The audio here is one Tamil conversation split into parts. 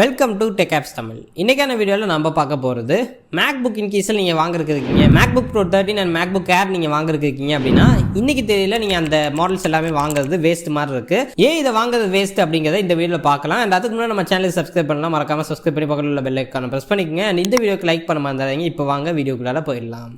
Welcome to TechApps Tamil. இன்னைக்கான வீடியோவில் நம்ம பார்க்க போகிறது MacBook இன் கேஸில் நீங்கள் வாங்குறதுக்கு இருக்கீங்க MacBook Pro 13 and MacBook Air நீங்கள் வாங்குறதுக்கு இருக்கீங்க அப்படின்னா இன்னைக்கு தேதியில் நீங்கள் அந்த மாடல்ஸ் எல்லாமே வாங்குறது வேஸ்ட் மாதிரி இருக்குது. ஏன் இதை வாங்குறது வேஸ்ட் அப்படிங்கிறத இந்த வீடியோவில் பார்க்கலாம். அண்ட் அதுக்கு முன்னாடி நம்ம சேனலுக்கு சப்ஸ்கிரைப் பண்ணலாம், மறக்காமல் சப்ஸ்கிரைப் பண்ணி பக்கத்தில் உள்ள பெல் ஐக்கானை ப்ரெஸ் பண்ணிக்கோங்க. அண்ட் இந்த வீடியோக்கு லைக் பண்ண மாதிரி இப்போ வாங்க வீடியோக்குள்ளார போயிடலாம்.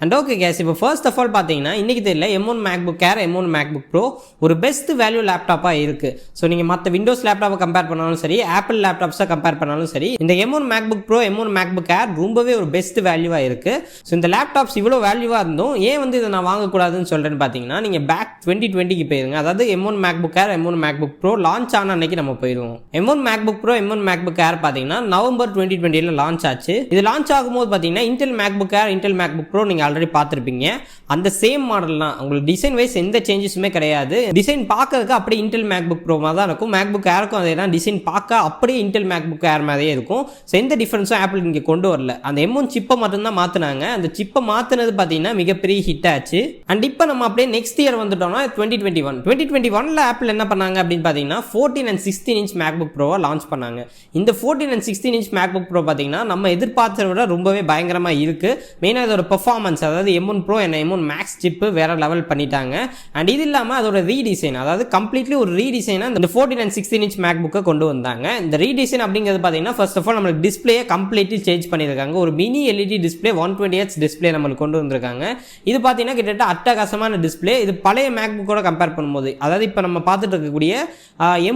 அண்ட் ஓகே கேஸ், இப்போ ஃபர்ஸ்ட் ஆஃப் ஆல் பார்த்தீங்கன்னா இன்றைக்கி தெரியல M1 MacBook Air, M1 MacBook Pro ஒரு பெஸ்ட் வேல்யூ லேப்டாப்பாக இருக்குது. ஸோ நீங்கள் மற்ற விண்டோஸ் லேப்டாப்பை கம்பேர் பண்ணாலும் சரி, ஆப்பிள் லேப்டாப்ஸை கம்பேர் பண்ணாலும் சரி, இந்த M1 MacBook Pro, M1 MacBook Air ரொம்பவே ஒரு பெஸ்ட் வேல்யூவாக இருக்குது. ஸோ இந்த லேப்டாப்ஸ் இவ்வளோ வேல்யூவாக இருந்தும் ஏன் வந்து இதை நான் வாங்கக்கூடாதுன்னு சொல்கிறேன்னு பார்த்தீங்கன்னா, நீங்கள் பேக் 2020க்கு போயிருங்க. அதாவது M1 MacBook Air, M1 MacBook Pro launch ஆன அன்னைக்கு நம்ம போயிடுவோம். M1 MacBook Pro, M1 MacBook Air பார்த்தீங்கன்னா நவம்பர் 2020 லான்ச் ஆச்சு. இது லான்ச் ஆகும்போது பார்த்தீங்கன்னா Intel MacBook Air, Intel MacBook Pro நீங்கள் ஆல்ரெடி பார்த்துருப்பீங்க. அந்த சேம் மாடல் தான், உங்களுக்கு டிசைன் வைஸ் எந்த சேஞ்சஸுமே கிடையாது. டிசைன் பார்க்கறதுக்கு அப்படியே Intel MacBook Pro மாதிரி தான் இருக்கும். MacBook Airக்கும் அதே தான், டிசைன் பார்க்க அப்படியே Intel MacBook Air மாதிரியே இருக்கும். ஸோ எந்த டிஃபரன்ஸும் ஆப்பிள் இங்கே கொண்டு வரல. அந்த M1 சிப்பை மட்டும்தான் மாற்றினாங்க. அந்த சிப்பை மாற்றினது பார்த்தீங்கன்னா மிகப்பெரிய ஹிட் ஆச்சு. அண்ட் இப்போ நம்ம அப்படியே நெக்ஸ்ட் இயர் வந்துட்டோம்னா 2021 ஆப்பிள் என்ன பண்ணாங்க அப்படின்னு பார்த்தீங்கன்னா 14 and 16 inch MacBook Pro-வை லான்ச் பண்ணாங்க. இந்த 14 and 16 inch MacBook Pro பார்த்தீங்கன்னா நம்ம எதிர்பார்த்ததை விட ரொம்பவே பயங்கரமாக இருக்குது. மெயினாக இதோட பெர்ஃபார்மன்ஸ், அதாவது M1 Pro and M1 Max chip வேற லெவல் பண்ணிட்டாங்க. அண்ட் இது இல்லாமல் அதோட ரீடிசைன், அதாவது கம்ப்ளீட்லி ஒரு ரீடிசைனாக இந்த 14 and 16 inch MacBook-ஐ கொண்டு வந்தாங்க. இந்த ரீடிசைன் அப்படிங்கிறது பார்த்தீங்கன்னா ஃபர்ஸ்ட் ஆஃப் ஆல் நம்மளுக்கு டிஸ்பிளேயை கம்ப்ளீட்லி சேஞ்ச் பண்ணியிருக்காங்க. ஒரு mini LED display 120Hz display நம்மளுக்கு கொண்டு வந்திருக்காங்க. இது பார்த்தீங்கன்னா கிட்டத்தட்ட அட்டகாசமான டிஸ்பிளே. இது பழைய MacBook-ஓட கம்பேர் பண்ணும்போது, அதாவது இப்போ நம்ம பார்த்துட்டு இருக்கக்கூடிய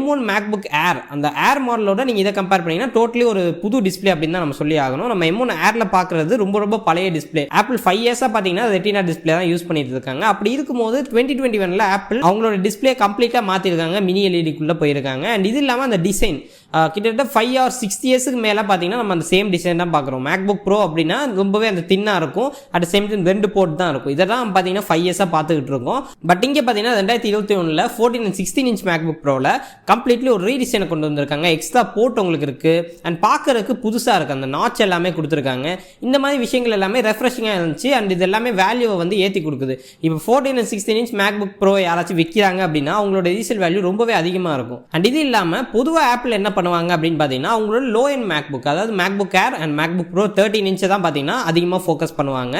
M1 MacBook Air, அந்த ஏர் மாடலோட நீங்கள் இதை கம்பேர் பண்ணீங்கன்னா டோட்டலி ஒரு புது டிஸ்பிளே அப்படின்னு தான் நம்ம சொல்லி ஆகணும். நம்ம M1 Airல பார்க்குறது ரொம்ப பழைய டிஸ்பிளே. ஆப்பிள் 5 இயர்ஸாக பார்த்தீங்கன்னா ரெட்டினா டிஸ்பிளே தான் யூஸ் பண்ணிட்டு இருக்காங்க. அப்படி இருக்கும்போது 2021 ஆப்பிள் அவங்களோட டிஸ்பிளே கம்ப்ளீட்டாக மாற்றிருக்காங்க, மினி எல்இடிக்குள்ளே போயிருக்காங்க. அண்ட் இது இல்லாமல் அந்த டிசைன் கிட்டத்தட்ட 5 or 6 இயர்ஸுக்கு மேலே பார்த்தீங்கன்னா நம்ம அந்த சேம் டிசைன் தான் பார்க்குறோம். MacBook Pro அப்படின்னா ரொம்பவே அந்த தின்னாக இருக்கும், அட் சேம் டைம் 2 போர்ட் தான் இருக்கும். இதெல்லாம் பார்த்தீங்கன்னா 5 இயர்ஸாக பார்த்துக்கிட்டு இருக்கோம். பட் இங்கே பார்த்தீங்கன்னா 2021 14 and 16 inch MacBook Pro-ல கம்ப்ளீட்லி ஒரு ரீடிசைனை கொண்டு வந்திருக்காங்க. எக்ஸ்ட்ரா போர்ட் உங்களுக்கு இருக்குது. அண்ட் பார்க்கறதுக்கு புதுசாக இருக்குது. அந்த நாட்ச் எல்லாமே கொடுத்துருக்காங்க. இந்த மாதிரி விஷயங்கள் எல்லாமே ரெஃப்ரெஷிங்காக இருந்துச்சு. அண்ட் இது எல்லாமே வேல்யூவை வந்து ஏற்றி கொடுக்குது. இப்போ 14 and 16 inch MacBook Pro யாராச்சும் விற்கிறாங்க அப்படின்னா அவங்களோட ரீசேல் வேல்யூ ரொம்பவே அதிகமாக இருக்கும். அண்ட் இது இல்லாமல் பொதுவாக ஆப்பிள் என்ன பண்ணுவாங்க அப்படின்னு பார்த்தீங்கன்னா அவங்களோட லோ எண்ட் MacBook, அதாவது MacBook Air and MacBook Pro 13 inch தான் பார்த்தீங்கன்னா அதிகமாக ஃபோக்கஸ் பண்ணுவாங்க.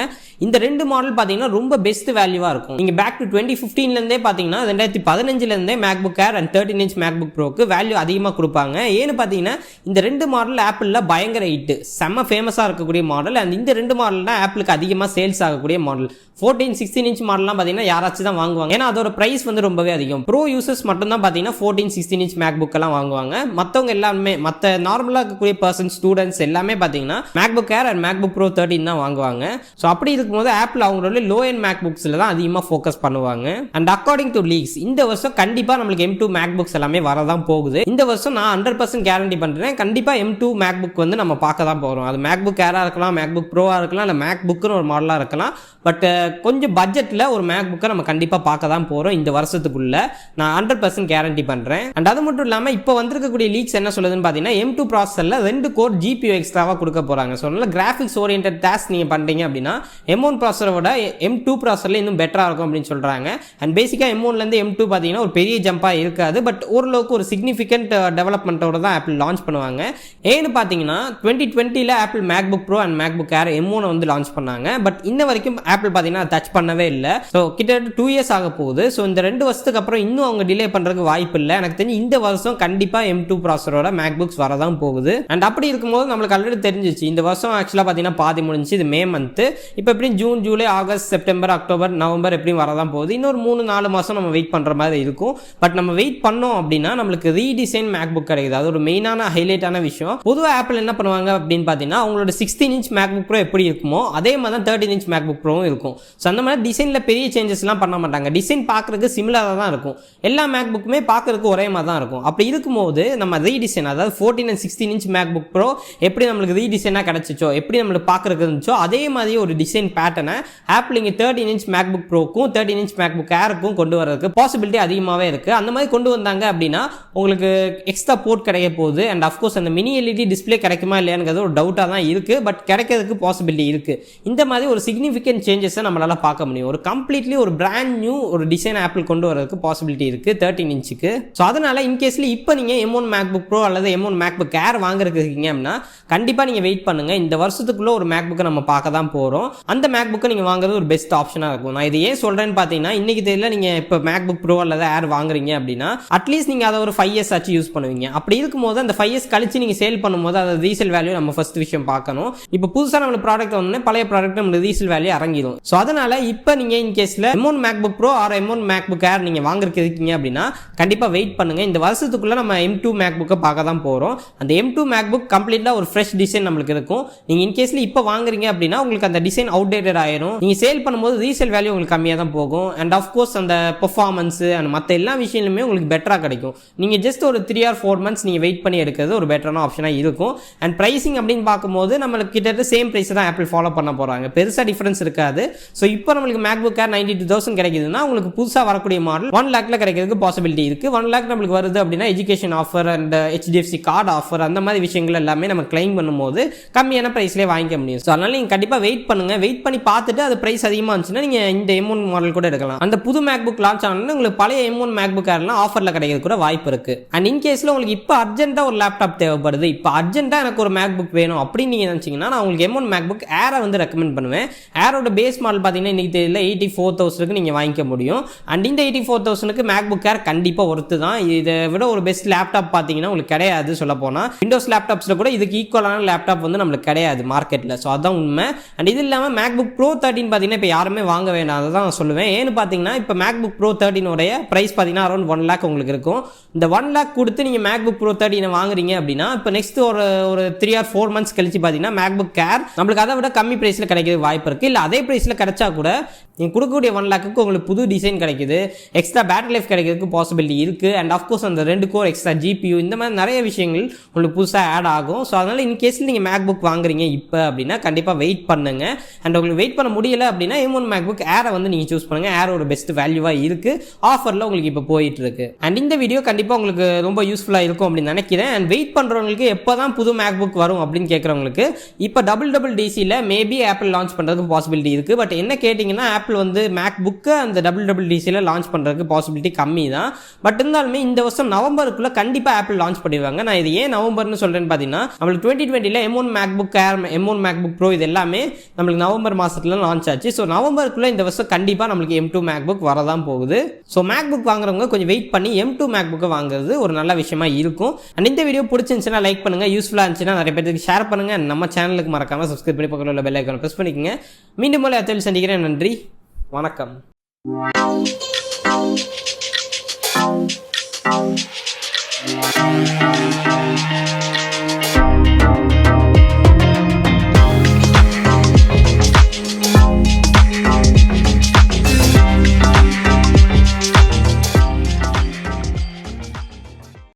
இந்த ரெண்டு மாடல் பார்த்தீங்கன்னா ரொம்ப பெஸ்ட் வேல்யூவாக இருக்கும். நீங்கள் பேக் டு 2015லேருந்தே பார்த்தீங்கன்னா 2015லேருந்தே MacBook Air and 13 inch MacBook Pro-க்கு வேல்யூ அதிகமாக கொடுப்பாங்க. ஏன்னு பார்த்தீங்கன்னா இந்த ரெண்டு மாடல் ஆப்பிளில் பயங்கர ஹிட், செம்ம ஃபேமஸாக இருக்கக்கூடிய மாடல். அண்ட் இந்த ரெண்டு மாடல் தான் ஆப்பிளுக்கு அதிகமாக சேல்ஸ் ஆகக்கூடிய மாடல். 14 16 inch மாடல்லாம் பார்த்தீங்கன்னா யாராச்சும் தான் வாங்குவாங்க, ஏன்னா அதோட பிரைஸ் வந்து ரொம்பவே அதிகம். ப்ரோ யூசர்ஸ் மட்டும் தான் பார்த்தீங்கன்னா 14 16 inch MacBook எல்லாம் வாங்குவாங்க. மற்றவங்க எல்லாமே, மற்ற நார்மலாக இருக்கக்கூடிய பர்சன், ஸ்டூடெண்ட்ஸ் எல்லாமே பார்த்தீங்கன்னா MacBook Air and MacBook Pro 13 தான் வாங்குவாங்க. ஸோ அப்படி இருக்கும்போது ஆப்பிள் அவங்களோட லோ எண்ட் MacBooks-ல தான் அதிகமாக ஃபோக்கஸ் பண்ணுவாங்க. அண்ட் அக்கார்டிங் டு லீக்ஸ் இந்த வருஷம் கண்டிப்பாக நம்மளுக்கு M2 MacBooks எல்லாமே வரதான் போகுது. இந்த வருஷம் நான் 100% கேரண்டி பண்ணுறேன், கண்டிப்பாக M2 MacBook வந்து நம்ம பார்க்க தான் போகிறோம். அது MacBook Air-ஆ இருக்கலாம், MacBook Pro-ஆ இருக்கலாம், இல்லை MacBook-னு ஒரு மாடலாக இருக்கலாம். பட் கொஞ்சம் பட்ஜெட்டில் ஒரு MacBook-ஐ நம்ம கண்டிப்பாக பார்க்க தான் போகிறோம் இந்த வருஷத்துக்குள்ள, நான் 100% கேரண்டி பண்ணுறேன். அண்ட் அது மட்டும் இல்லாமல் இப்போ வந்திருக்கக்கூடிய லீக்ஸ் என்ன சொல்லுதுன்னு பார்த்தீங்கன்னா M2 ப்ராசஸரில் 2 கோர் GPU எக்ஸ்ட்ராவாக கொடுக்க போகிறாங்க. ஸோ அதனால் கிராஃபிக்ஸ் ஓரியன்ட் டாஸ்க் நீங்கள் பண்ணுறீங்க அப்படின்னா M1 ப்ராசஸரோட M2 ப்ராசஸரில் இன்னும் பெட்டராக இருக்கும் அப்படின்னு சொல்கிறாங்க. அண்ட் பேசிக்காக M1லேருந்து M2 பார்த்தீங்கன்னா ஒரு பெரிய ஜம்பாக இருக்காது, பட் ஓரளவுக்கு ஒரு சிக்னிஃபிகண்ட் டெவலப்மெண்ட்டோட தான் ஆப்பிள் லான்ச் பண்ணுவாங்க. ஏன்னு பார்த்தீங்கன்னா 2020 apple MacBook Pro and MacBook Air M1 வந்து லான்ச் பண்ணாங்க. பட் இன்ன வரைக்கும் ஆப்பிள் பார்த்தீங்கன்னா டச் பண்ணவே இல்லை. ஸோ கிட்டத்தட்ட 2 இயர்ஸ் ஆக போகுது. ஸோ இந்த 2 வருஷத்துக்கு அப்புறம் இன்னும் அவங்க டிலே பண்ணுறதுக்கு வாய்ப்பு இல்லை. எனக்கு தெரிஞ்சு இந்த வருஷம் கண்டிப்பாக M2 ப்ராசஸரோட MacBooks வரதான் போகுது. அண்ட் அப்படி இருக்கும்போது நம்மளுக்கு ஆல்ரெடி தெரிஞ்சிச்சு இந்த வருஷம் ஆக்சுவலாக பார்த்தீங்கன்னா பாதி முடிஞ்சு, இது மே மந்த். இப்போ எப்படியும் June, July, August, September, October, November எப்படியும் வரதான் போகுது. இன்னொரு 3-4 மாதம் நம்ம வெயிட் பண்ணுற மாதிரி இருக்கும். பட் நம்ம வெயிட் பண்ணோம் அப்படின்னா நம்மளுக்கு ரீடிசைன் MacBook கிடைக்குது. அது ஒரு மெயினான ஹைலைட்டான விஷயம். பொதுவாக ஆப்பிள் என்ன பண்ணுவாங்க அப்படின்னு பார்த்தீங்கன்னா அவங்களோட 16 inch MacBook Pro எப்படி இருக்குமோ அதே மாதிரி தான் 13 inch MacBook Pro இருக்கும். ஸோ அந்த மாதிரி டிசைனில் பெரிய சேஞ்சஸ்லாம் பண்ண மாட்டாங்க. டிசைன் பார்க்குறதுக்கு சிமிலராக தான் இருக்கும். எல்லா மேக்புக்குமே பார்க்குறதுக்கு ஒரே மாதிரி தான் இருக்கும். அப்படி இருக்கும்போது நம்ம ரீடிசைன், அதாவது 14 and 16 inch MacBook Pro எப்படி நம்மளுக்கு ரீடிசைனாக கிடச்சிச்சோ, எப்படி நம்மளுக்கு பார்க்குறதுக்கு இருந்துச்சோ அதே மாதிரி ஒரு டிசைன் பேட்டர்னை ஆப்பிள் இங்கே 13 inch MacBook Pro-க்கும் 13 inch MacBook Air-க்கும் கொண்டு வரதுக்கு பாசிபிலிட்டி அதிகமாகவே இருக்குது. அந்த மாதிரி கொண்டு வந்தாங்க அப்படின்னா உங்களுக்கு எக்ஸ்ட்ரா போர்ட் கிடைக்க போகுது. அண்ட் அஃப்கோர்ஸ் அந்த மினி LED டிஸ்பிளே கிடைக்குமா இல்லையாங்கிறது ஒரு டவுட்டாக தான் இருக்குது. பட் கிடைக்கிறதுக்கு பாசிபிலிட்டி இருக்குது. இந்த மாதிரி ஒரு சிக்னிஃபிகன்ட் சேஞ்சஸை நம்மளால பார்க்க முடியும். ஒரு கம்ப்ளீட்லி ஒரு பிராண்ட் நியூ ஒரு டிசைன் ஆப்பிள் கொண்டு வரதுக்கு பாசிபிலிட்டி இருக்கு 13 இன்ச்சுக்கு. ஸோ அதனால இன்கேஸ்ல இப்போ நீங்க M1 MacBook Pro அல்லது M1 MacBook Air வாங்குறதுக்கு இருக்கீங்க அப்படின்னா கண்டிப்பா நீங்க வெயிட் பண்ணுங்க. இந்த வருஷத்துக்குள்ள ஒரு மேக்புக்கை நம்ம பார்க்க தான் போறோம். அந்த மேக்புக்கை நீங்க வாங்குறது ஒரு பெஸ்ட் ஆப்ஷனா இருக்கும். நான் இது ஏன் சொல்றேன்னு பாத்தீங்கன்னா இன்னைக்கு தெரியல நீங்க இப்போ MacBook Pro அல்லது Air வாங்குறீங்க அப்படின்னா அட்லீஸ்ட் நீங்க அதை ஒரு 5 இயர்ஸ் ஆச்சு யூஸ் பண்ணுவீங்க. அப்படி இருக்கும்போது அந்த 5 இயர்ஸ் கழிச்சு நீங்க சேல் பண்ணும்போது அது ரீசேல் வேல்யூ நம்ம ஃபர்ஸ்ட் விஷயம் பார்க்கணும். இப்போ புதுசா நம்ம ப்ராடக்ட் வந்து பழைய ப்ராடக்ட் நம்ம ரீசேல் வேல்யூ இறங்கிடும். ஸோ அதனால இப்போ நீங்க இன் கேஸ்ல M1 MacBook Pro or M1 MacBook Air நீங்க வாங்குறதுக்கு இருக்கீங்க அப்படின்னா கண்டிப்பா வெயிட் பண்ணுங்க. இந்த வருஷத்துக்குள்ள நம்ம M2 MacBook பார்க்க தான் போறோம். அந்த M2 MacBook கம்ப்ளீட்டா ஒரு ஃப்ரெஷ் டிசைன் நம்மளுக்கு இருக்கும். நீங்க இன் கேஸ்ல இப்போ வாங்குறீங்க அப்படின்னா உங்களுக்கு அந்த டிசைன் அவுடேட்டட் ஆயிரும். நீங்க சேல் பண்ணும்போது ரீசேல் வேல்யூ உங்களுக்கு கம்மியா தான் போகும். அண்ட் ஆஃப் கோர்ஸ் அந்த பெர்ஃபார்மன்ஸ் அண்ட் மற்ற எல்லா விஷயங்களுமே உங்களுக்கு பெட்டரா கிடைக்கும். நீங்க ஜஸ்ட் ஒரு 3 or 4 months நீங்க வெயிட் பண்ணி எடுக்கிறது ஒரு பெட்டரான ஆப்ஷனா இருக்கும். அண்ட் பிரைசிங் அப்படின்னு பார்க்கும்போது நம்மளுக்கு கிட்டத்தட்ட சேம் பிரைஸ் தான் ஆப்பிள் ஃபாலோ பண்ண போறாங்க. பெருசா டிஃபரன்ஸ் இருக்காது. ஸோ இப்போ நம்மளுக்கு MacBook Air 92,000 கிடைக்குதுன்னா உங்களுக்கு புதுசாக வரக்கூடிய மாடல் 1 lakhல கிடைக்கிறதுக்கு பாசிபிலிட்டி இருக்கு. 1 lakh நம்மளுக்கு வருது அப்படின்னா education offer and HDFC card offer அந்த மாதிரி விஷயங்கள் எல்லாமே நம்ம கிளைம் பண்ணும்போது கம்மியான பிரைஸ்லேயே வாங்கிக்க முடியும். ஸோ அதனால நீங்கள் கண்டிப்பாக வெயிட் பண்ணுங்க. வெயிட் பண்ணி பார்த்துட்டு அது பிரைஸ் அதிகமாக இருந்துச்சுன்னா நீங்கள் இந்த M1 மாடல் கூட எடுக்கலாம். அந்த புது MacBook லான்ச் ஆனோன்னா உங்களுக்கு பழைய M1 MacBook Airலாம் ஆஃபரில் கிடைக்கிறது கூட வாய்ப்பு இருக்கு. அண்ட் இன் கேஸில் உங்களுக்கு இப்போ அர்ஜென்ட்டாக ஒரு லேப்டாப் தேவைப்படுது, இப்போ அர்ஜென்ட்டாக எனக்கு ஒரு MacBook வேணும் அப்படின்னு நீங்கள் நினச்சிங்கன்னா நான் உங்களுக்கு M1 MacBook Air வந்து ரெக்கமெண்ட் பண்ணுவேன். ஏரோட பேஸ் மாடல் பார்த்தீங்கன்னா இன்னைக்கு தெரியல 84,000க்கு நீங்கள் வாங்கிக்க முடியும். அண்ட் இந்த 84,000க்கு MacBook Air கண்டிப்பாக ஒர்த்து தான். இதை விட ஒரு பெஸ்ட் லேப்டாப் பார்த்தீங்கன்னா உங்களுக்கு கிடையாது. சொல்ல போனால் விண்டோஸ் லேப்டாப்ஸில் கூட இதுக்கு ஈக்குவலான லேப்டாப் வந்து நம்மளுக்கு கிடையாது மார்க்கெட்டில். ஸோ அதுதான் உண்மை. அண்ட் இது இல்லாமல் MacBook Pro 13 பார்த்தீங்கன்னா இப்போ யாருமே வாங்க வேண்டாம், அதை தான் நான் சொல்லுவேன். ஏன்னு பார்த்தீங்கன்னா இப்போ MacBook Pro 13 உடைய ப்ரைஸ் பார்த்தீங்கன்னா அரௌண்ட் 1 lakh உங்களுக்கு இருக்கும். இந்த 1 lakh கொடுத்து நீங்கள் MacBook Pro 13 வாங்குறீங்க அப்படின்னா இப்போ நெக்ஸ்ட் ஒரு 3 or 4 months கழிச்சு பார்த்தீங்கன்னா MacBook Air நம்மளுக்கு அதை விட கம்மி பிரைஸில் கிடைக்கிறது வாய்ப்பு இருக்குது. இல்லை அதே பிரைஸில் கிடைச்சா கூட நீங்கள் கொடுக்கக்கூடிய 1 lakhக்கு உங்களுக்கு புது டிசைன் கிடைக்குது, எக்ஸ்ட்ரா பேட்டரி லைஃப் கிடைக்கிறதுக்கு பாசிபிலிட்டி இருக்குது. அண்ட் ஆஃப்கோர்ஸ் அந்த 2 core எக்ஸ்ட்ரா GPU இந்த மாதிரி நிறைய விஷயங்கள் உங்களுக்கு புதுசாக ஆட் ஆகும். ஸோ அதனால் இன் கேஸில் நீங்கள் MacBook வாங்குறீங்க இப்போ அப்படின்னா கண்டிப்பாக வெயிட் பண்ணுங்க. அண்ட் உங்களுக்கு வெயிட் பண்ண முடியலை அப்படின்னா M1 MacBook Air வந்து நீங்கள் சூஸ் பண்ணுங்கள். Air ஒரு பெஸ்ட் வேல்யூவாக இருக்குது, ஆஃபரில் உங்களுக்கு இப்போ போயிட்டு இருக்கு. அண்ட் இந்த வீடியோ கண்டிப்பாக உங்களுக்கு ரொம்ப யூஸ்ஃபுல்லாக இருக்கும் அப்படின்னு நினைக்கிறேன். அண்ட் வெயிட் பண்ணுறவங்களுக்கு எப்போ தான் புது MacBook வரும் அப்படின்னு கேட்குறவங்களுக்கு இப்போ WWDCயில் மேபி ஆப்பிள் லான்ச் பண்ணுறதுக்கு பாசிபிலிட்டி இருக்குது. பட் என்ன கேட்டிங்கன்னா ஆப்பிள் வந்து மேக்புக்கை அந்த WWDCயில் லான்ச் பண்ணுறதுக்கு பாசிபிலிட்டி கம்மி தான். பட் இருந்தாலுமே இந்த வருஷம் நவம்பருக்குள்ள கண்டிப்பாக ஆப்பிள் லான்ச் பண்ணிடுவாங்க. நான் இது ஏன் நவம்பர்னு சொல்கிறேன்னு பார்த்தீங்கன்னா நம்மளுக்கு 2020ல் M1 MacBook Air, M1 MacBook Pro இது எல்லாமே நம்மளுக்கு நவம்பர் மாதத்துல லான்ச் ஆச்சு. ஸோ நவம்பருக்குள்ள இந்த வருஷம் கண்டிப்பாக நம்மளுக்கு M2 MacBook வரதான் போகுது. ஸோ MacBook வாங்குறவங்க கொஞ்சம் வெயிட் பண்ணி M2 MacBookை வாங்குறது ஒரு நல்ல விஷயமா இருக்கும். அண்ட் இந்த வீடியோ பிடிச்சிருந்துச்சுன்னா லைக் பண்ணுங்க, யூஸ்ஃபுல்லாக இருந்துச்சுன்னா நிறைய பேருக்கு ஷேர் பண்ணுங்க. நம்ம சேனலுக்கு மறக்காம சப்ஸ்கிரைப் பண்ணி பக்கத்தில் உள்ள பெல் ஐகானை பிரஸ் பண்ணிக்கங்க. மீண்டும் போல அத்தில் சந்திக்கிறேன். நன்றி, வணக்கம்.